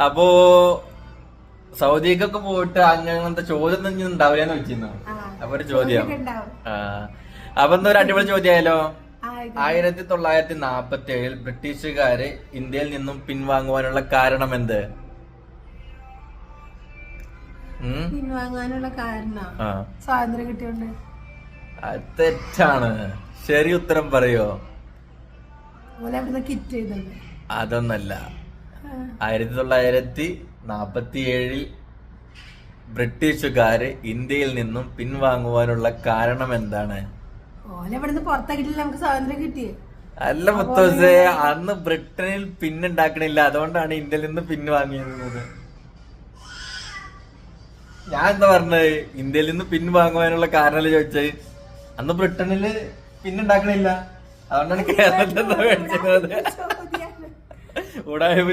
അപ്പോ സൗദിക്കൊക്കെ പോയിട്ട് അങ്ങനത്തെ ചോദ്യം ഒന്നും ഉണ്ടാവില്ലെന്ന് വെച്ചിരുന്നു. അപ്പൊ ഒരു ചോദ്യം അപ്പൊ എന്താ ഒരു അടിപൊളി ചോദ്യമായാലോ. 1947 ബ്രിട്ടീഷുകാര് ഇന്ത്യയിൽ നിന്നും പിൻവാങ്ങുവാനുള്ള കാരണം എന്ത്? പിൻവാങ്ങാനുള്ള കാരണം സ്വാതന്ത്ര്യം കിട്ടിയോണ്ട്. തെറ്റാണ്. ശരി ഉത്തരം പറയോ? അതൊന്നല്ല. 1947 ബ്രിട്ടീഷുകാര് ഇന്ത്യയിൽ നിന്നും പിൻവാങ്ങുവാനുള്ള കാരണം എന്താണ്? നമുക്ക് സ്വാതന്ത്ര്യം കിട്ടിയേ. അല്ല മുത്തോസേ, അന്ന് ബ്രിട്ടനിൽ പിന്നുണ്ടാക്കണില്ല, അതുകൊണ്ടാണ് ഇന്ത്യയിൽ നിന്ന് പിൻവാങ്ങിയത്. ഞാൻ എന്താ പറഞ്ഞത്? ഇന്ത്യയിൽ നിന്ന് പിൻവാങ്ങുവാനുള്ള കാരണമല്ലേ ചോദിച്ചത്? അന്ന് ബ്രിട്ടനില് പിന്നുണ്ടാക്കണില്ല, അതുകൊണ്ടാണ് കേരളത്തിൽ നിന്ന് മേടിച്ചത്.